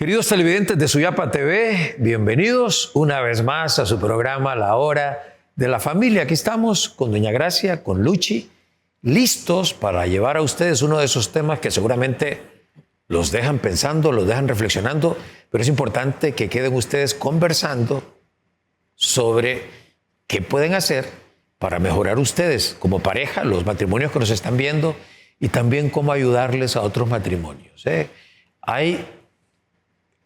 Queridos televidentes de Suyapa TV, bienvenidos una vez más a su programa La Hora de la Familia. Aquí estamos con Doña Gracia, con Luchi, listos para llevar a ustedes uno de esos temas que seguramente los dejan pensando, los dejan reflexionando, pero es importante que queden ustedes conversando sobre qué pueden hacer para mejorar ustedes como pareja, los matrimonios que nos están viendo, y también cómo ayudarles a otros matrimonios.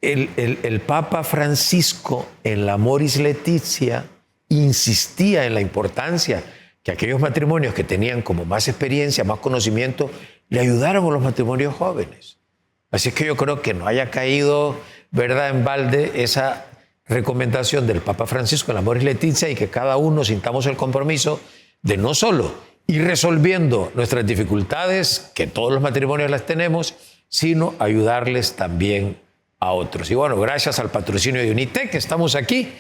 El Papa Francisco en la Amoris Laetitia insistía en la importancia que aquellos matrimonios que tenían como más experiencia, más conocimiento, le ayudaran a los matrimonios jóvenes. Así es que yo creo que no haya caído, ¿verdad?, en balde esa recomendación del Papa Francisco en la Amoris Laetitia, y que cada uno sintamos el compromiso de no solo ir resolviendo nuestras dificultades, que todos los matrimonios las tenemos, sino ayudarles también a otros. Y bueno, gracias al patrocinio de Unitec, estamos aquí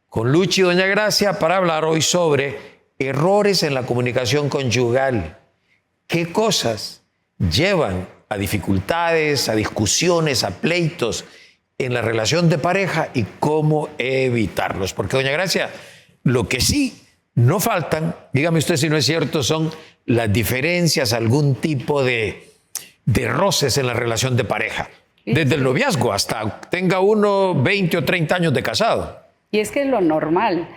con Luchi y Doña Gracia para hablar hoy sobre errores en la comunicación conyugal. ¿Qué cosas llevan a dificultades, a discusiones, a pleitos en la relación de pareja y cómo evitarlos? Porque, Doña Gracia, lo que sí no faltan, dígame usted si no es cierto, son las diferencias, algún tipo de roces en la relación de pareja. Desde el noviazgo hasta tenga uno 20 o 30 años de casado. Y es que es lo normal.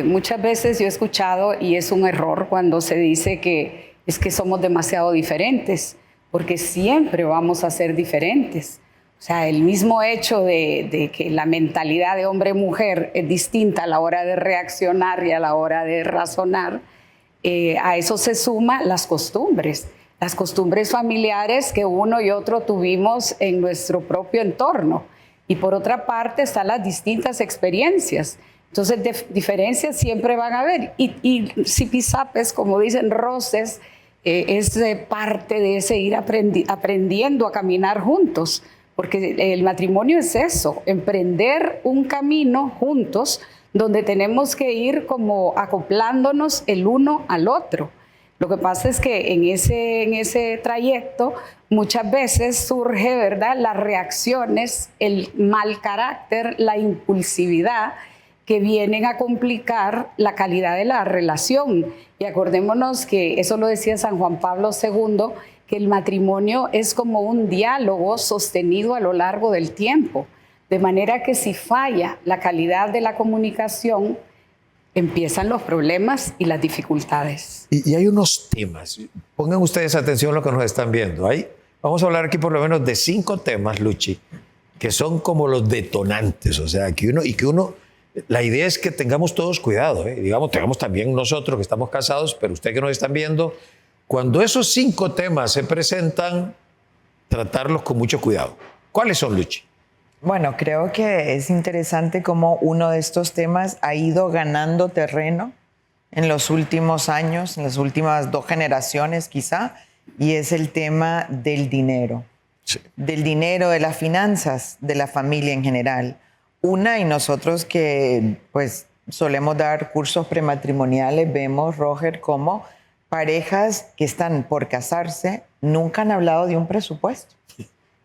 Muchas veces yo he escuchado, y es un error cuando se dice que es que somos demasiado diferentes, porque siempre vamos a ser diferentes. O sea, el mismo hecho de que la mentalidad de hombre-mujer es distinta a la hora de reaccionar y a la hora de razonar, a eso se suman las costumbres familiares que uno y otro tuvimos en nuestro propio entorno. Y por otra parte están las distintas experiencias. Entonces, diferencias siempre van a haber. Y zipizapes, como dicen, roces, es parte de ese ir aprendiendo a caminar juntos. Porque el matrimonio es eso, emprender un camino juntos donde tenemos que ir como acoplándonos el uno al otro. Lo que pasa es que en ese trayecto muchas veces surge, ¿verdad?, las reacciones, el mal carácter, la impulsividad, que vienen a complicar la calidad de la relación. Y acordémonos que eso lo decía San Juan Pablo II, que el matrimonio es como un diálogo sostenido a lo largo del tiempo. De manera que si falla la calidad de la comunicación, empiezan los problemas y las dificultades. Y hay unos temas, pongan ustedes atención a lo que nos están viendo. Vamos a hablar aquí por lo menos de 5 temas, Luchi, que son como los detonantes. O sea, la idea es que tengamos todos cuidado, digamos, tengamos también nosotros que estamos casados, pero ustedes que nos están viendo, cuando esos 5 temas se presentan, tratarlos con mucho cuidado. ¿Cuáles son, Luchi? Bueno, creo que es interesante cómo uno de estos temas ha ido ganando terreno en los últimos años, en las últimas 2 generaciones quizá, y es el tema del dinero. Sí. Del dinero, de las finanzas, de la familia en general. Y nosotros que pues solemos dar cursos prematrimoniales, vemos, Roger, cómo parejas que están por casarse nunca han hablado de un presupuesto.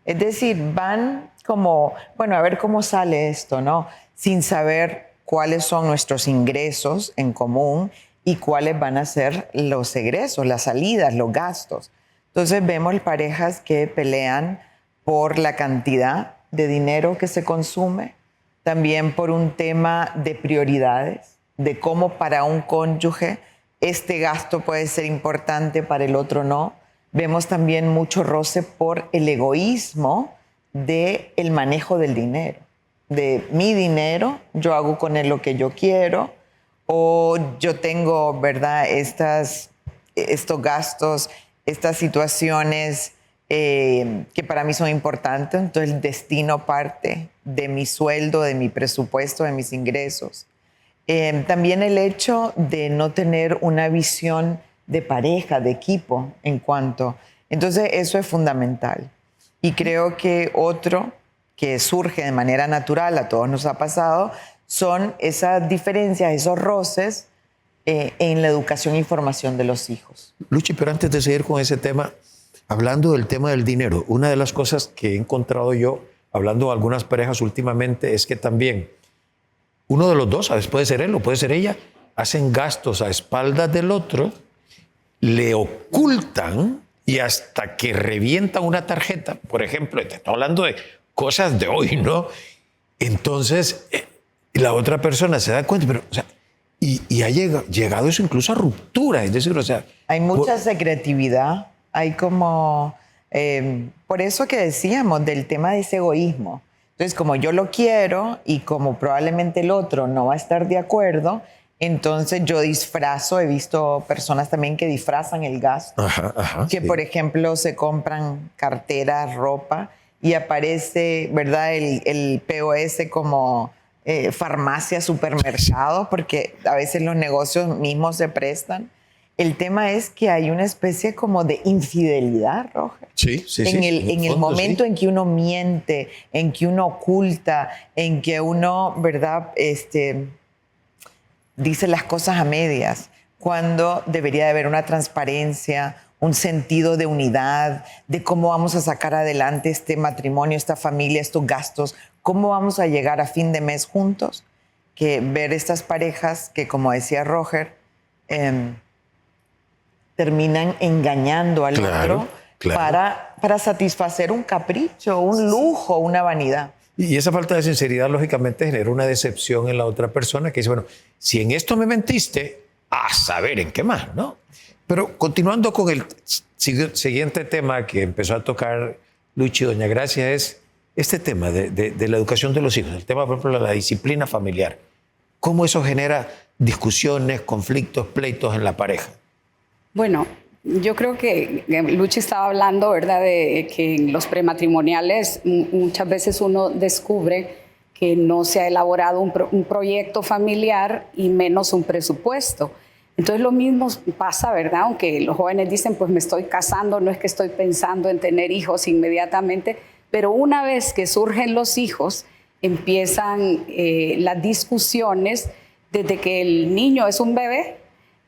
Es decir, van como, bueno, a ver cómo sale esto, ¿no? Sin saber cuáles son nuestros ingresos en común y cuáles van a ser los egresos, las salidas, los gastos. Entonces vemos parejas que pelean por la cantidad de dinero que se consume, también por un tema de prioridades, de cómo para un cónyuge este gasto puede ser importante, para el otro no. Vemos también mucho roce por el egoísmo del manejo del dinero. De mi dinero, yo hago con él lo que yo quiero, o yo tengo, ¿verdad?, estos gastos, estas situaciones que para mí son importantes, entonces el destino parte de mi sueldo, de mi presupuesto, de mis ingresos. También el hecho de no tener una visión de pareja, de equipo entonces eso es fundamental. Y creo que otro que surge de manera natural, a todos nos ha pasado, son esas diferencias, esos roces en la educación y formación de los hijos. Luchi, pero antes de seguir con ese tema, hablando del tema del dinero, una de las cosas que he encontrado yo hablando de algunas parejas últimamente, es que también uno de los dos, a veces puede ser él o puede ser ella, hacen gastos a espaldas del otro, le ocultan y hasta que revientan una tarjeta, por ejemplo, te estoy hablando de cosas de hoy, ¿no? Entonces, la otra persona se da cuenta, pero, o sea, y ha llegado eso incluso a ruptura, es decir, o sea... Hay mucha secretividad, hay como... por eso que decíamos del tema de ese egoísmo. Entonces, como yo lo quiero y como probablemente el otro no va a estar de acuerdo, entonces yo disfrazo, he visto personas también que disfrazan el gasto, que por ejemplo se compran carteras, ropa y aparece, ¿verdad? El POS como farmacia, supermercado, porque a veces los negocios mismos se prestan. El tema es que hay una especie como de infidelidad, Roger. Sí. En el momento en que uno miente, en que uno oculta, en que uno, ¿verdad? Dice las cosas a medias, cuando debería de haber una transparencia, un sentido de unidad, de cómo vamos a sacar adelante este matrimonio, esta familia, estos gastos, cómo vamos a llegar a fin de mes juntos, que ver estas parejas que, como decía Roger, terminan engañando al otro para satisfacer un capricho, un lujo, una vanidad. Y esa falta de sinceridad, lógicamente, genera una decepción en la otra persona que dice, bueno, si en esto me mentiste, a saber en qué más, ¿no? Pero continuando con el siguiente tema que empezó a tocar Luchi y doña Gracia, es este tema de la educación de los hijos, el tema, por ejemplo, de la disciplina familiar. ¿Cómo eso genera discusiones, conflictos, pleitos en la pareja? Bueno, yo creo que Luchi estaba hablando, ¿verdad?, de que en los prematrimoniales muchas veces uno descubre que no se ha elaborado un proyecto familiar y menos un presupuesto. Entonces lo mismo pasa, ¿verdad? Aunque los jóvenes dicen, pues me estoy casando, no es que estoy pensando en tener hijos inmediatamente, pero una vez que surgen los hijos, empiezan las discusiones desde que el niño es un bebé,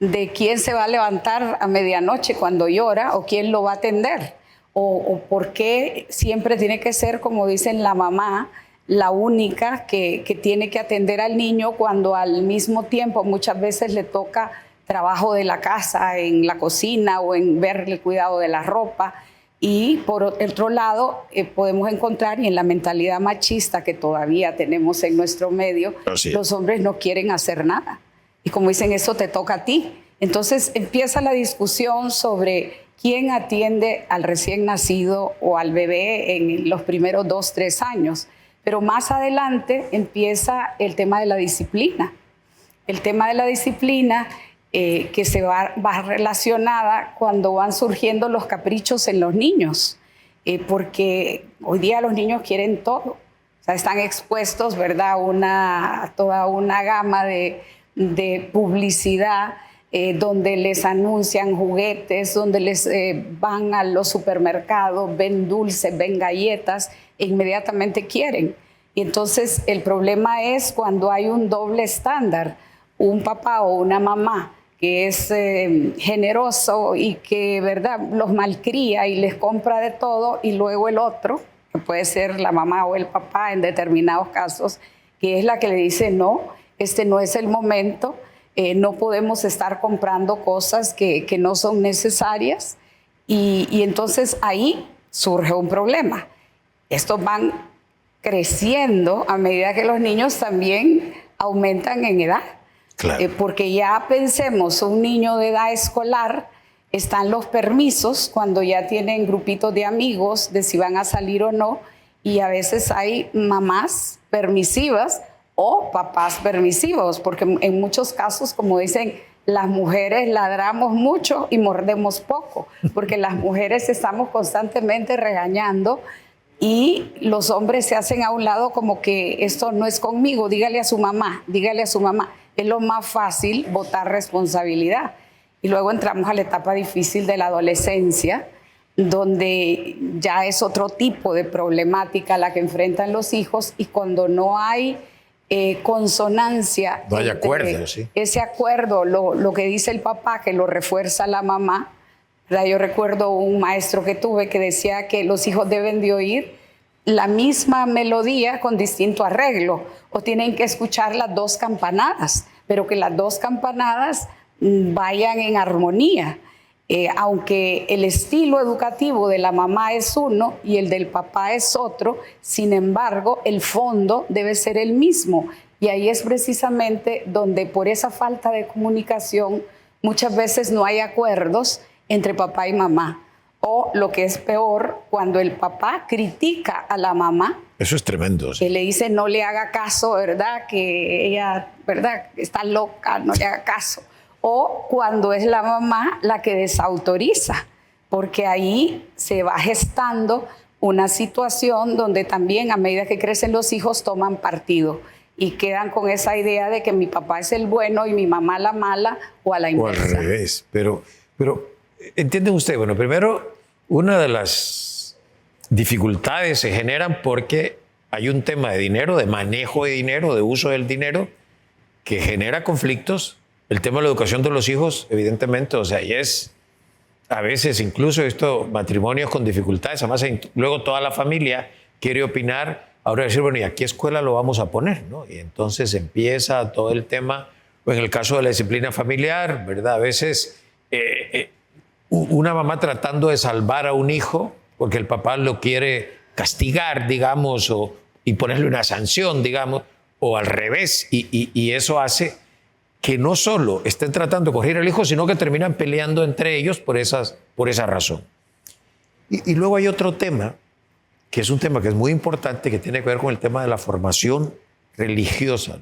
de quién se va a levantar a medianoche cuando llora o quién lo va a atender, o por qué siempre tiene que ser, como dicen, la mamá, la única que tiene que atender al niño cuando al mismo tiempo muchas veces le toca trabajo de la casa, en la cocina o en ver el cuidado de la ropa. Y por otro lado, podemos encontrar, y en la mentalidad machista que todavía tenemos en nuestro medio, los hombres no quieren hacer nada. Y como dicen, eso te toca a ti. Entonces empieza la discusión sobre quién atiende al recién nacido o al bebé en los primeros 2, 3 años. Pero más adelante empieza el tema de la disciplina. El tema de la disciplina que se va relacionada cuando van surgiendo los caprichos en los niños. Porque hoy día los niños quieren todo. O sea, están expuestos, ¿verdad?, a toda una gama de publicidad donde les anuncian juguetes, donde les van a los supermercados, ven dulces, ven galletas, e inmediatamente quieren. Y entonces el problema es cuando hay un doble estándar, un papá o una mamá que es generoso y que, ¿verdad?, los malcría y les compra de todo, y luego el otro, que puede ser la mamá o el papá en determinados casos, que es la que le dice, no, este no es el momento, no podemos estar comprando cosas que no son necesarias, y entonces ahí surge un problema. Estos van creciendo a medida que los niños también aumentan en edad. Claro. Porque ya pensemos, un niño de edad escolar, están los permisos cuando ya tienen grupitos de amigos de si van a salir o no, y a veces hay mamás permisivas o papás permisivos, porque en muchos casos, como dicen, las mujeres ladramos mucho y mordemos poco, porque las mujeres estamos constantemente regañando y los hombres se hacen a un lado como que esto no es conmigo, dígale a su mamá, dígale a su mamá. Es lo más fácil botar responsabilidad. Y luego entramos a la etapa difícil de la adolescencia, donde ya es otro tipo de problemática la que enfrentan los hijos, y cuando no hay consonancia, no hay acuerdo, sí. Ese acuerdo, lo que dice el papá, que lo refuerza la mamá, ¿verdad? Yo recuerdo un maestro que tuve que decía que los hijos deben de oír la misma melodía con distinto arreglo, o tienen que escuchar las dos campanadas, pero que las dos campanadas vayan en armonía. Aunque el estilo educativo de la mamá es uno y el del papá es otro, sin embargo, el fondo debe ser el mismo. Y ahí es precisamente donde, por esa falta de comunicación, muchas veces no hay acuerdos entre papá y mamá. O lo que es peor, cuando el papá critica a la mamá. Eso es tremendo. Sí. Que le dice no le haga caso, ¿verdad? Que ella, ¿verdad? Está loca, no le haga caso. O cuando es la mamá la que desautoriza, porque ahí se va gestando una situación donde también a medida que crecen los hijos toman partido y quedan con esa idea de que mi papá es el bueno y mi mamá la mala, o a la inversa. O al revés. Pero ¿entienden ustedes? Bueno, primero, una de las dificultades se generan porque hay un tema de dinero, de manejo de dinero, de uso del dinero, que genera conflictos. El tema de la educación de los hijos, evidentemente, o sea, y es a veces incluso esto, matrimonios con dificultades, además luego toda la familia quiere opinar, ahora decir, bueno, ¿y a qué escuela lo vamos a poner? ¿No? Y entonces empieza todo el tema, en el caso de la disciplina familiar, ¿verdad? A veces una mamá tratando de salvar a un hijo porque el papá lo quiere castigar, digamos, y ponerle una sanción, digamos, o al revés, y eso hace que no solo estén tratando de corregir al hijo, sino que terminan peleando entre ellos por esa razón. Y luego hay otro tema, que es un tema que es muy importante, que tiene que ver con el tema de la formación religiosa,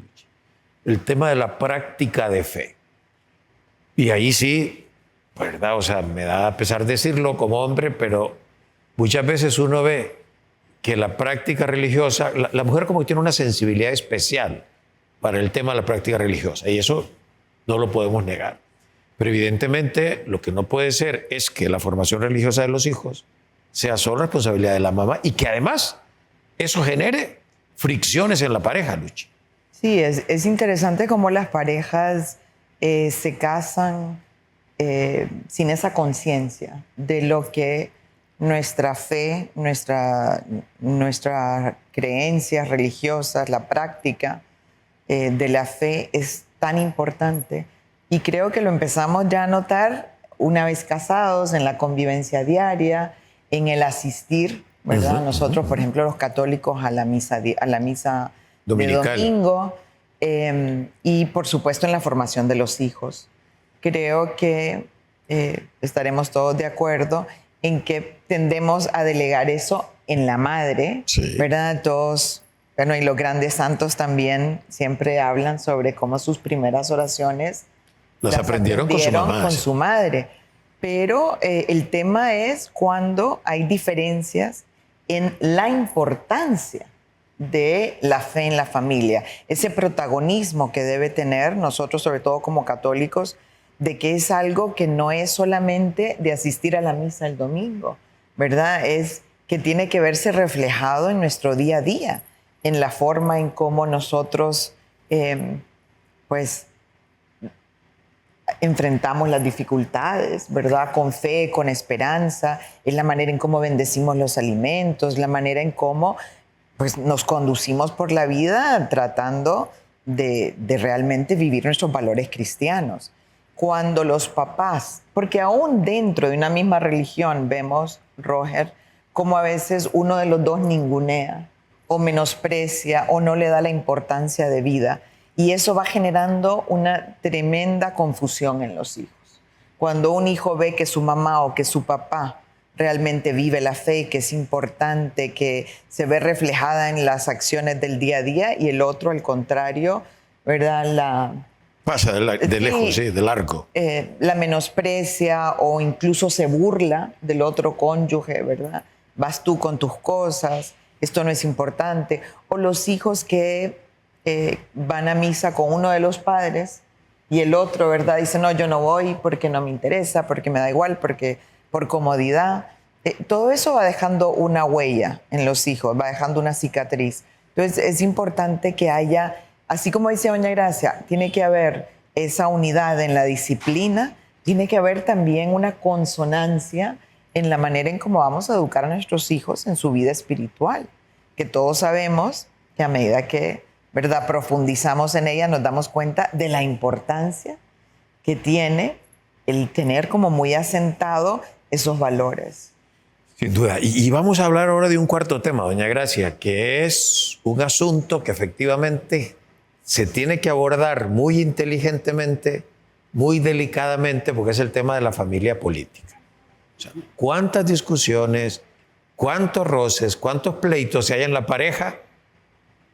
el tema de la práctica de fe. Y ahí sí, ¿verdad? O sea, me da pesar decirlo como hombre, pero muchas veces uno ve que la práctica religiosa, la mujer como que tiene una sensibilidad especial para el tema de la práctica religiosa, y eso no lo podemos negar. Pero evidentemente lo que no puede ser es que la formación religiosa de los hijos sea solo responsabilidad de la mamá y que además eso genere fricciones en la pareja, Luchi. Sí, es interesante cómo las parejas se casan sin esa conciencia de lo que nuestra fe, nuestras creencias religiosas, la práctica de la fe es tan importante, y creo que lo empezamos ya a notar una vez casados, en la convivencia diaria, en el asistir, ¿verdad? Nosotros, por ejemplo, los católicos, a la misa dominical, de domingo, y por supuesto en la formación de los hijos. Creo que estaremos todos de acuerdo en que tendemos a delegar eso en la madre, sí, ¿verdad? Todos. Bueno, y los grandes santos también siempre hablan sobre cómo sus primeras oraciones las aprendieron con su mamá. Con su madre. Pero el tema es cuando hay diferencias en la importancia de la fe en la familia. Ese protagonismo que debe tener nosotros, sobre todo como católicos, de que es algo que no es solamente de asistir a la misa el domingo, ¿verdad? Es que tiene que verse reflejado en nuestro día a día, en la forma en cómo nosotros, pues, enfrentamos las dificultades, ¿verdad? Con fe, con esperanza, es la manera en cómo bendecimos los alimentos, la manera en cómo, pues, nos conducimos por la vida tratando de realmente vivir nuestros valores cristianos. Cuando los papás, porque aún dentro de una misma religión vemos, Roger, cómo a veces uno de los dos ningunea o menosprecia o no le da la importancia de vida. Y eso va generando una tremenda confusión en los hijos. Cuando un hijo ve que su mamá o que su papá realmente vive la fe, que es importante, que se ve reflejada en las acciones del día a día, y el otro, al contrario, ¿verdad? Pasa de lejos, sí, de largo. La menosprecia o incluso se burla del otro cónyuge, ¿verdad? Vas tú con tus cosas, esto no es importante. O los hijos que van a misa con uno de los padres y el otro, ¿verdad? Dice, no, yo no voy porque no me interesa, porque me da igual, porque por comodidad. Todo eso va dejando una huella en los hijos, va dejando una cicatriz. Entonces es importante que haya, así como dice doña Gracia, tiene que haber esa unidad en la disciplina, tiene que haber también una consonancia en la manera en cómo vamos a educar a nuestros hijos en su vida espiritual. que todos sabemos que a medida que, ¿verdad?, profundizamos en ella, nos damos cuenta de la importancia que tiene el tener como muy asentado esos valores. Sin duda. Y vamos a hablar ahora de un cuarto tema, doña Gracia, que es un asunto que efectivamente se tiene que abordar muy inteligentemente, muy delicadamente, porque es el tema de la familia política. O sea, ¿cuántas discusiones, cuántos roces, cuántos pleitos se hay en la pareja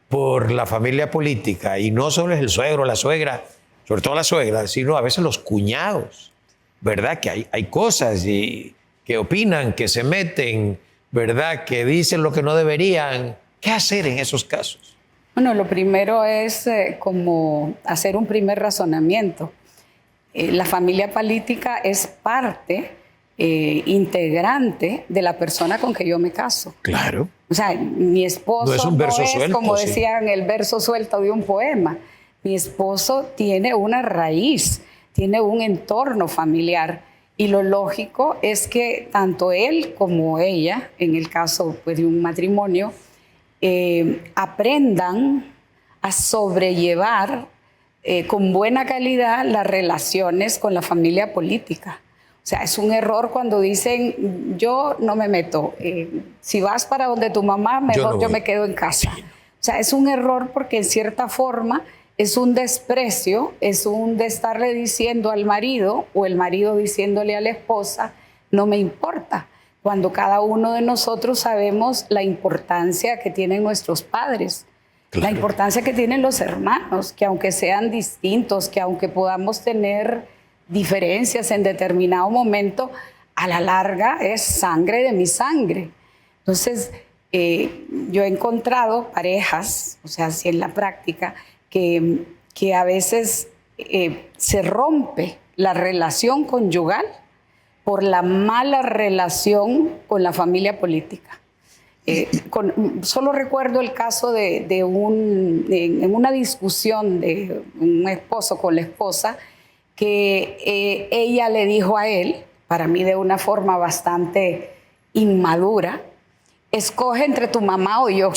por la familia política? Y no solo es el suegro, la suegra, sobre todo la suegra, sino a veces los cuñados, ¿verdad? Que hay cosas que opinan, que se meten, ¿verdad? Que dicen lo que no deberían. ¿Qué hacer en esos casos? Bueno, lo primero es como hacer un primer razonamiento. La familia política es parte integrante de la persona con que yo me caso. Claro. O sea, mi esposo no es un verso suelto, como sí. decían, el verso suelto de un poema. Mi esposo tiene una raíz, tiene un entorno familiar. Y lo lógico es que tanto él como ella, en el caso pues, de un matrimonio, aprendan a sobrellevar con buena calidad las relaciones con la familia política. O sea, es un error cuando dicen, yo no me meto, si vas para donde tu mamá, mejor yo me quedo en casa. Sí. O sea, es un error porque en cierta forma es un desprecio, es un de estarle diciendo al marido o el marido diciéndole a la esposa, no me importa, cuando cada uno de nosotros sabemos la importancia que tienen nuestros padres, claro, la importancia que tienen los hermanos, que aunque sean distintos, que aunque podamos tener diferencias en determinado momento, a la larga es sangre de mi sangre. Entonces, yo he encontrado parejas, o sea, así en la práctica, que a veces se rompe la relación conyugal por la mala relación con la familia política. Solo recuerdo el caso en una discusión de un esposo con la esposa, que ella le dijo a él, para mí de una forma bastante inmadura, escoge entre tu mamá o yo.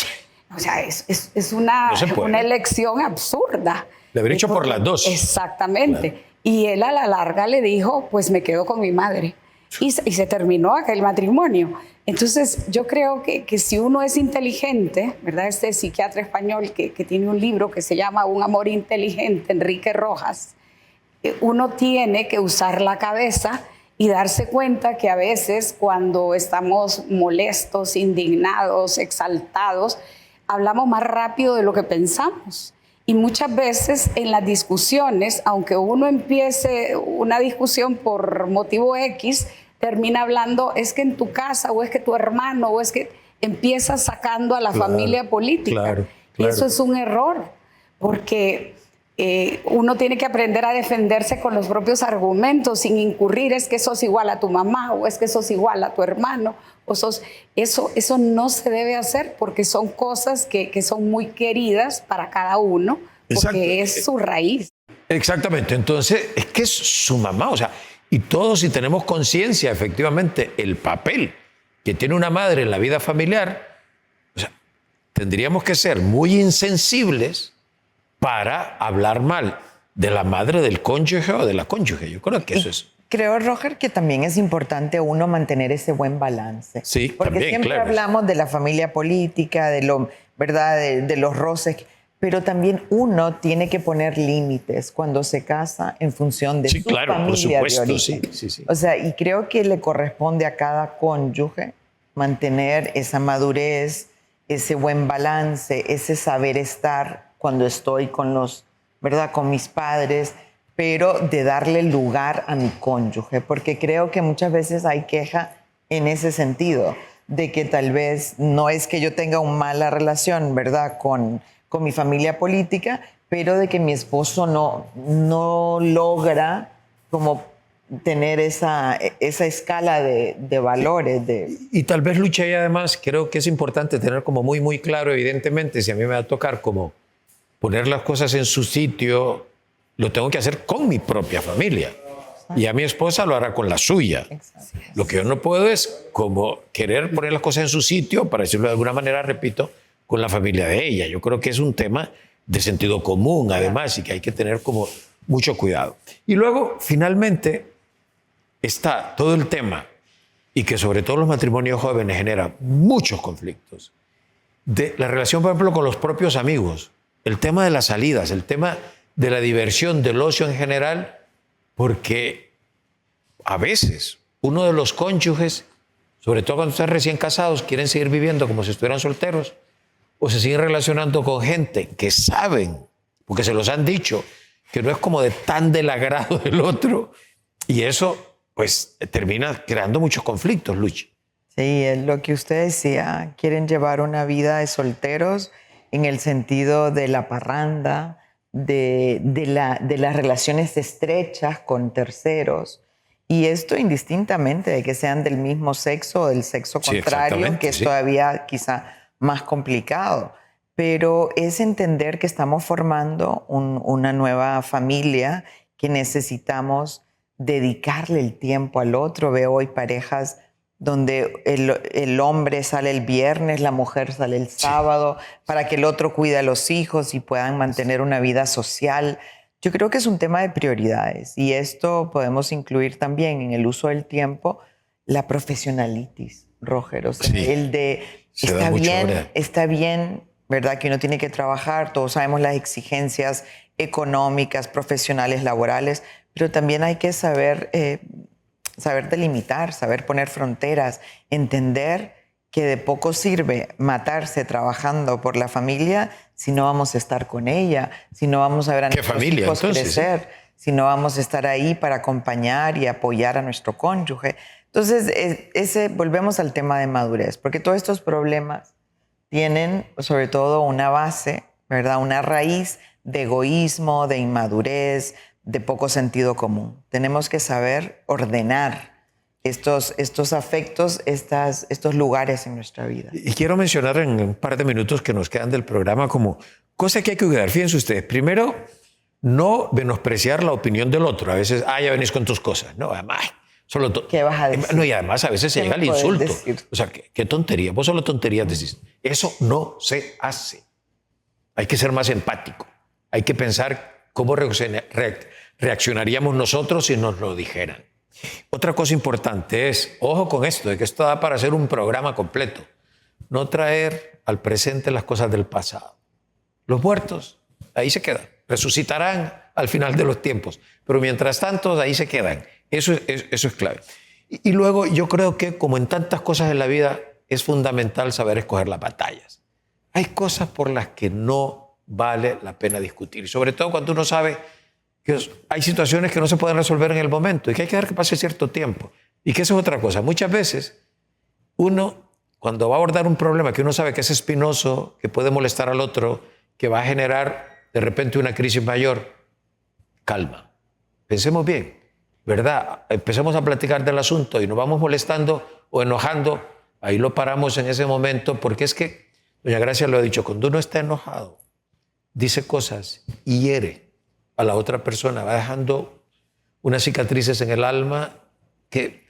O sea, es una elección absurda. Le habría dicho por las dos. Exactamente. Claro. Y él a la larga le dijo, pues me quedo con mi madre. Y se terminó aquel matrimonio. Entonces, yo creo que si uno es inteligente, ¿verdad? Este psiquiatra español que tiene un libro que se llama Un amor inteligente, Enrique Rojas, uno tiene que usar la cabeza y darse cuenta que a veces cuando estamos molestos, indignados, exaltados, hablamos más rápido de lo que pensamos. Y muchas veces en las discusiones, aunque uno empiece una discusión por motivo X, termina hablando, es que en tu casa, o es que tu hermano, o es que empiezas sacando a la familia política. Claro. Y eso es un error, porque uno tiene que aprender a defenderse con los propios argumentos, sin incurrir, es que sos igual a tu mamá, o es que sos igual a tu hermano, o eso no se debe hacer, porque son cosas que son muy queridas para cada uno, porque exacto, es su raíz. Exactamente, entonces es que es su mamá, o sea, y todos si tenemos conciencia, efectivamente, el papel que tiene una madre en la vida familiar, o sea, tendríamos que ser muy insensibles para hablar mal de la madre del cónyuge o de la cónyuge. Yo creo que eso es... Creo, Roger, que también es importante uno mantener ese buen balance. Sí, porque también, siempre claro, hablamos de la familia política, ¿verdad? De los roces, pero también uno tiene que poner límites cuando se casa en función de su familia, por supuesto, de origen. Sí. O sea, y creo que le corresponde a cada cónyuge mantener esa madurez, ese buen balance, ese saber estar cuando estoy con ¿verdad? Con mis padres, pero de darle lugar a mi cónyuge, porque creo que muchas veces hay queja en ese sentido, de que tal vez no es que yo tenga una mala relación, ¿verdad? Con mi familia política, pero de que mi esposo no logra como tener esa escala de valores. Y tal vez, Lucha, y además creo que es importante tener como muy, muy claro, evidentemente, si a mí me va a tocar como poner las cosas en su sitio, lo tengo que hacer con mi propia familia. Y a mi esposa lo hará con la suya. Exacto. Lo que yo no puedo es como querer poner las cosas en su sitio, para decirlo de alguna manera, repito, con la familia de ella. Yo creo que es un tema de sentido común, además, y que hay que tener como mucho cuidado. Y luego, finalmente, está todo el tema, y que sobre todo los matrimonios jóvenes genera muchos conflictos, de la relación, por ejemplo, con los propios amigos, el tema de las salidas, el tema de la diversión, del ocio en general, porque a veces uno de los cónyuges, sobre todo cuando están recién casados, quieren seguir viviendo como si estuvieran solteros, o se siguen relacionando con gente que saben, porque se los han dicho, que no es como de tan del agrado del otro, y eso pues termina creando muchos conflictos, Luchi. Sí, es lo que usted decía, quieren llevar una vida de solteros en el sentido de la parranda, de las relaciones estrechas con terceros, y esto indistintamente de que sean del mismo sexo o del sexo contrario, que es todavía quizá más complicado, pero es entender que estamos formando una nueva familia, que necesitamos dedicarle el tiempo al otro. Veo hoy parejas donde el hombre sale el viernes, la mujer sale el sábado, para que el otro cuide a los hijos y puedan mantener una vida social. Yo creo que es un tema de prioridades, y esto podemos incluir también en el uso del tiempo la profesionalitis, Roger. O sea, el de está bien, ¿verdad? Que uno tiene que trabajar, todos sabemos las exigencias económicas, profesionales, laborales, pero también hay que saber delimitar, saber poner fronteras, entender que de poco sirve matarse trabajando por la familia si no vamos a estar con ella, si no vamos a ver a nuestros hijos crecer, si no vamos a estar ahí para acompañar y apoyar a nuestro cónyuge. Entonces, volvemos al tema de madurez, porque todos estos problemas tienen sobre todo una base, ¿verdad? Una raíz de egoísmo, de inmadurez, de poco sentido común. Tenemos que saber ordenar estos afectos, estos lugares en nuestra vida. Y quiero mencionar en un par de minutos que nos quedan del programa como cosas que hay que cuidar. Fíjense ustedes, primero, no menospreciar la opinión del otro. A veces, ya venís con tus cosas. No, además, solo ¿qué vas a decir? No, y además a veces se llega al insulto. Decir? O sea, qué tontería. Vos solo tonterías decís. Eso no se hace. Hay que ser más empático. Hay que pensar cómo reaccionaríamos nosotros si nos lo dijeran. Otra cosa importante es, ojo con esto, de que esto da para hacer un programa completo. No traer al presente las cosas del pasado. Los muertos, ahí se quedan. Resucitarán al final de los tiempos. Pero mientras tanto, ahí se quedan. Eso es clave. Y luego yo creo que, como en tantas cosas en la vida, es fundamental saber escoger las batallas. Hay cosas por las que no vale la pena discutir. Sobre todo cuando uno sabe que hay situaciones que no se pueden resolver en el momento y que hay que dejar que pase cierto tiempo. Y que eso es otra cosa. Muchas veces uno, cuando va a abordar un problema que uno sabe que es espinoso, que puede molestar al otro, que va a generar de repente una crisis mayor, calma. Pensemos bien, ¿verdad? Empecemos a platicar del asunto y nos vamos molestando o enojando. Ahí lo paramos en ese momento, porque es que, doña Gracia lo ha dicho, cuando uno está enojado, dice cosas y hiere a la otra persona, va dejando unas cicatrices en el alma que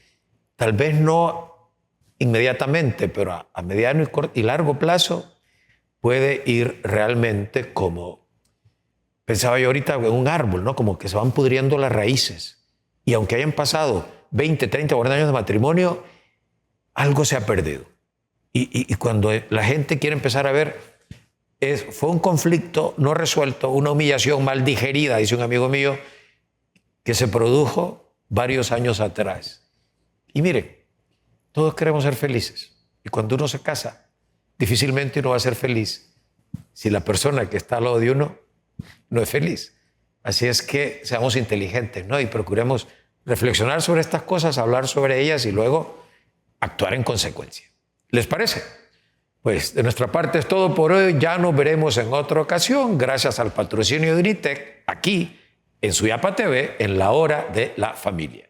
tal vez no inmediatamente, pero a mediano y largo plazo puede ir realmente como, pensaba yo ahorita, en un árbol, ¿no? Como que se van pudriendo las raíces. Y aunque hayan pasado 20, 30, 40 años de matrimonio, algo se ha perdido. Y cuando la gente quiere empezar a ver, fue un conflicto no resuelto, una humillación mal digerida, dice un amigo mío, que se produjo varios años atrás. Y miren, todos queremos ser felices. Y cuando uno se casa, difícilmente uno va a ser feliz si la persona que está al lado de uno no es feliz. Así es que seamos inteligentes, ¿no? Y procuremos reflexionar sobre estas cosas, hablar sobre ellas y luego actuar en consecuencia. ¿Les parece? Pues de nuestra parte es todo por hoy. Ya nos veremos en otra ocasión, gracias al patrocinio de Unitec, aquí en Suyapa TV, en la hora de la familia.